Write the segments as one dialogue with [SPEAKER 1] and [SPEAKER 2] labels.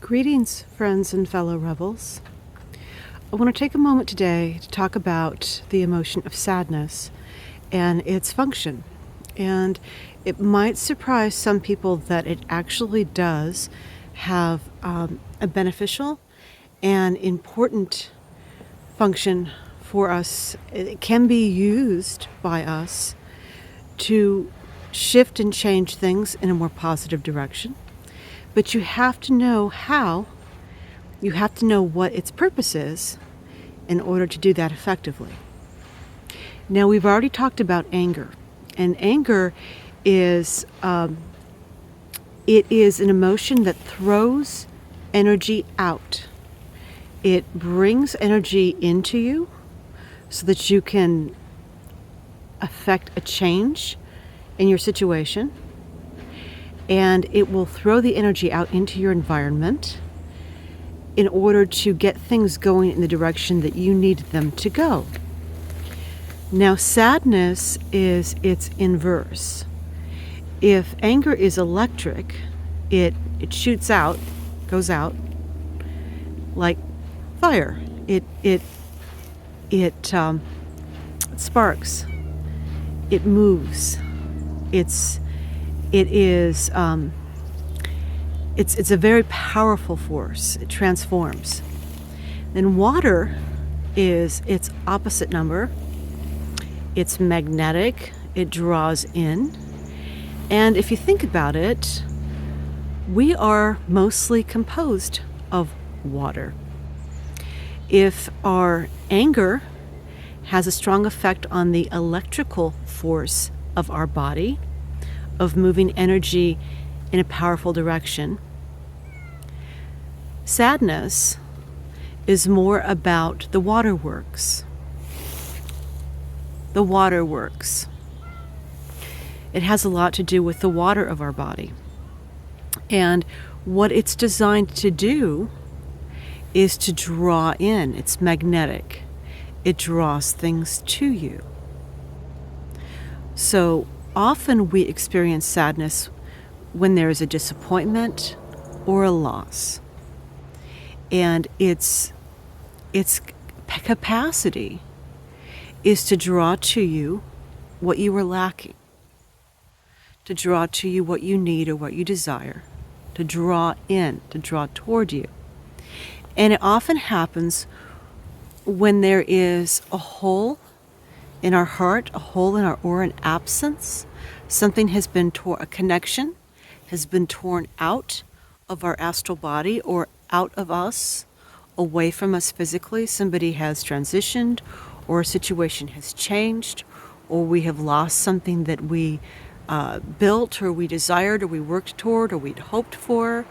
[SPEAKER 1] Greetings, friends and fellow rebels. I want to take a moment today to talk about the emotion of sadness and its function. And it might surprise some people that it actually does have a beneficial and important function for us. It can be used by us to shift and change things in a more positive direction. But you have to know how, you have to know what its purpose is in order to do that effectively. Now, we've already talked about anger, and anger is it is an emotion that throws energy out. It brings energy into you so that you can affect a change in your situation. And it will throw the energy out into your environment in order to get things going in the direction that you need them to go. Now, sadness is its inverse. If anger is electric, it shoots out, goes out like fire. It sparks. It moves. It's a very powerful force. It transforms. Then water is its opposite number. It's magnetic. It draws in. And if you think about it, we are mostly composed of water. If our anger has a strong effect on the electrical force of our body, of moving energy in a powerful direction, sadness is more about the waterworks. The waterworks. It has a lot to do with the water of our body. And what it's designed to do is to draw in. It's magnetic. It draws things to you. So often we experience sadness when there is a disappointment or a loss. And its capacity is to draw to you what you are lacking, to draw to you what you need or what you desire, to draw in, to draw toward you. And it often happens when there is a hole in our heart, a hole in our aura, an absence. Something has been torn, a connection has been torn out of our astral body or out of us, away from us physically. Somebody has transitioned, or a situation has changed, or we have lost something that we built, or we desired, or we worked toward, or we'd hoped for.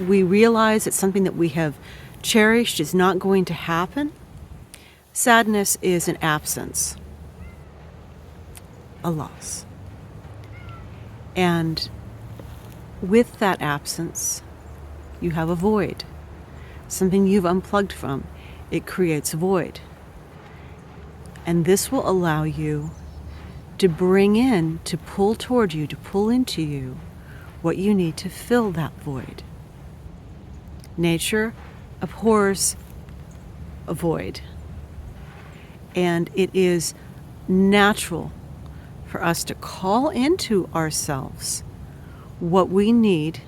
[SPEAKER 1] We realize it's something that we have cherished is not going to happen. Sadness is an absence, a loss. And with that absence, you have a void, something you've unplugged from. It creates a void. And this will allow you to bring in, to pull toward you, to pull into you what you need to fill that void. Nature abhors a void. And it is natural for us to call into ourselves what we need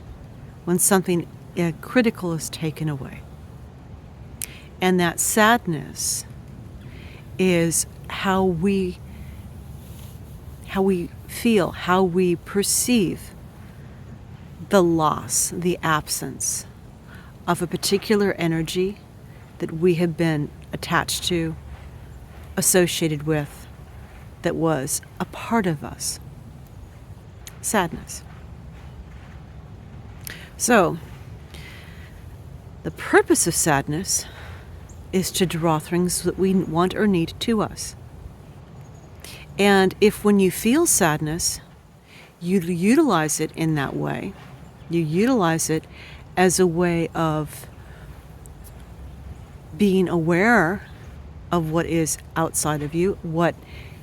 [SPEAKER 1] when something critical is taken away. And that sadness is how we feel, how we perceive the loss, the absence of a particular energy that we have been attached to, associated with, that was a part of us. Sadness. So, the purpose of sadness is to draw things that we want or need to us. And if when you feel sadness, you utilize it in that way, you utilize it as a way of being aware of what is outside of you, what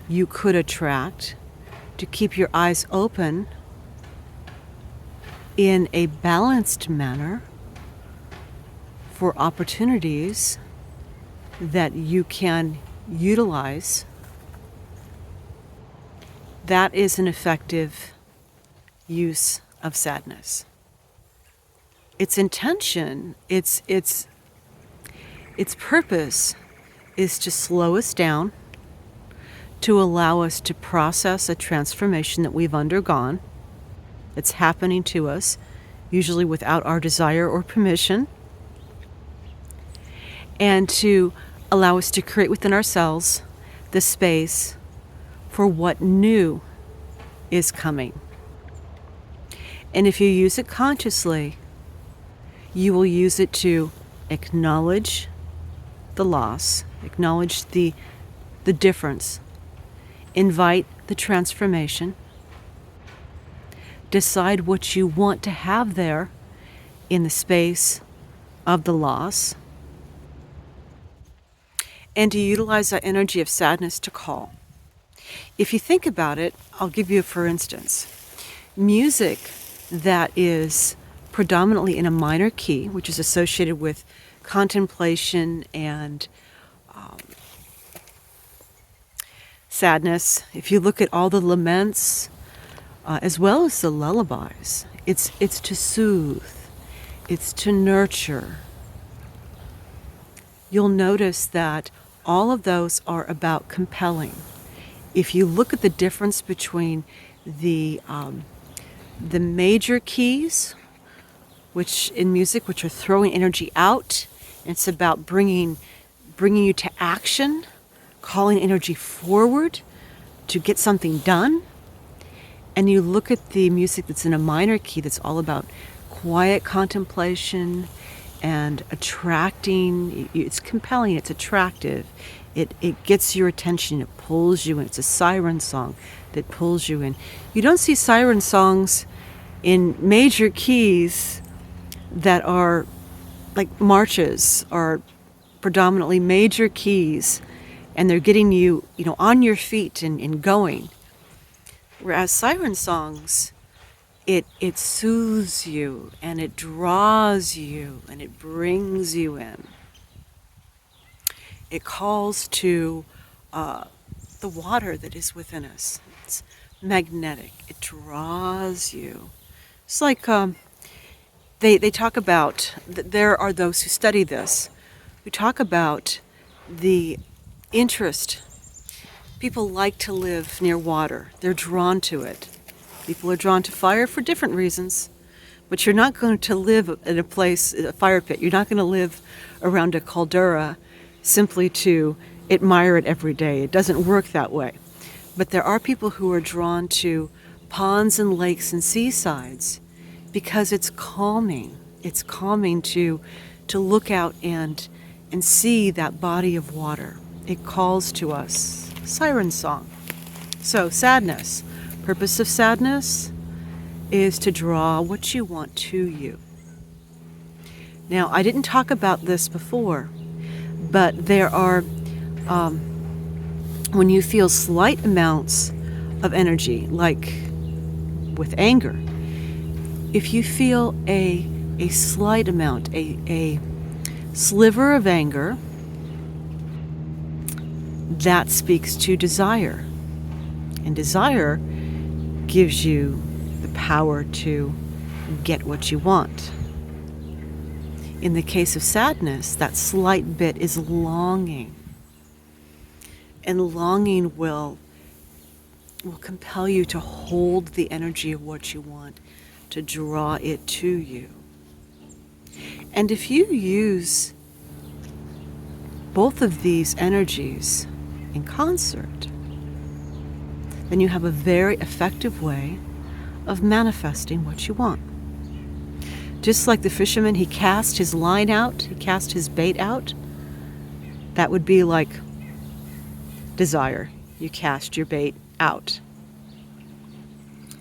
[SPEAKER 1] you could attract, to keep your eyes open in a balanced manner for opportunities that you can utilize, that is an effective use of sadness. Its intention, its purpose is to slow us down, to allow us to process a transformation that we've undergone. It's happening to us, usually without our desire or permission, and to allow us to create within ourselves the space for what new is coming. And if you use it consciously, you will use it to acknowledge the loss, acknowledge the difference, invite the transformation, decide what you want to have there in the space of the loss, and to utilize that energy of sadness to call. If you think about it, I'll give you, for instance, music that is predominantly in a minor key, which is associated with contemplation and sadness. If you look at all the laments, as well as the lullabies, it's to soothe, it's to nurture. You'll notice that all of those are about compelling. If you look at the difference between the major keys, which in music, which are throwing energy out, it's about bringing you to action, calling energy forward to get something done. And you look at the music that's in a minor key, that's all about quiet contemplation and attracting. It's compelling, it's attractive, it gets your attention, it pulls you in. It's a siren song that pulls you in. You don't see siren songs in major keys that are like marches, or predominantly major keys, and they're getting you, on your feet and going. Whereas siren songs, it soothes you, and it draws you, and it brings you in. It calls to the water that is within us. It's magnetic. It draws you. It's like they talk about, there are those who study this, who talk about the interest. People like to live near water. They're drawn to it. People are drawn to fire for different reasons, but you're not going to live in a fire pit. You're not going to live around a caldera simply to admire it every day. It doesn't work that way. But there are people who are drawn to ponds and lakes and seasides because it's calming. It's calming to look out and see that body of water. It calls to us. Siren song. So sadness. Purpose of sadness is to draw what you want to you. Now, I didn't talk about this before, but there are, when you feel slight amounts of energy, like with anger, if you feel a slight amount, a sliver of anger, that speaks to desire. And desire gives you the power to get what you want. In the case of sadness, that slight bit is longing. And longing will compel you to hold the energy of what you want, to draw it to you. And if you use both of these energies in concert, then you have a very effective way of manifesting what you want. Just like the fisherman, he cast his line out, he cast his bait out. That would be like desire. You cast your bait out.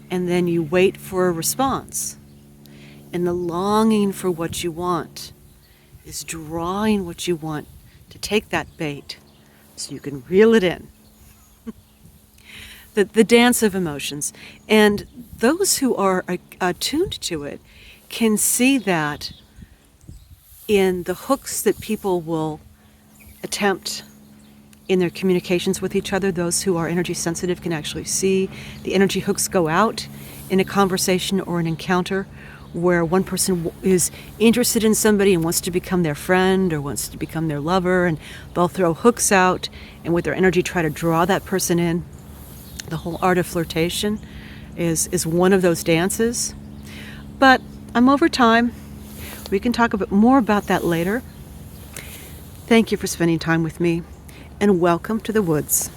[SPEAKER 1] And then you wait for a response. And the longing for what you want is drawing what you want to take that bait so you can reel it in. the dance of emotions. And those who are attuned to it can see that in the hooks that people will attempt in their communications with each other. Those who are energy sensitive can actually see the energy hooks go out in a conversation or an encounter where one person is interested in somebody and wants to become their friend or wants to become their lover, and they'll throw hooks out and with their energy try to draw that person in. The whole art of flirtation is one of those dances. But I'm over time. We can talk a bit more about that later. Thank you for spending time with me, and welcome to the woods.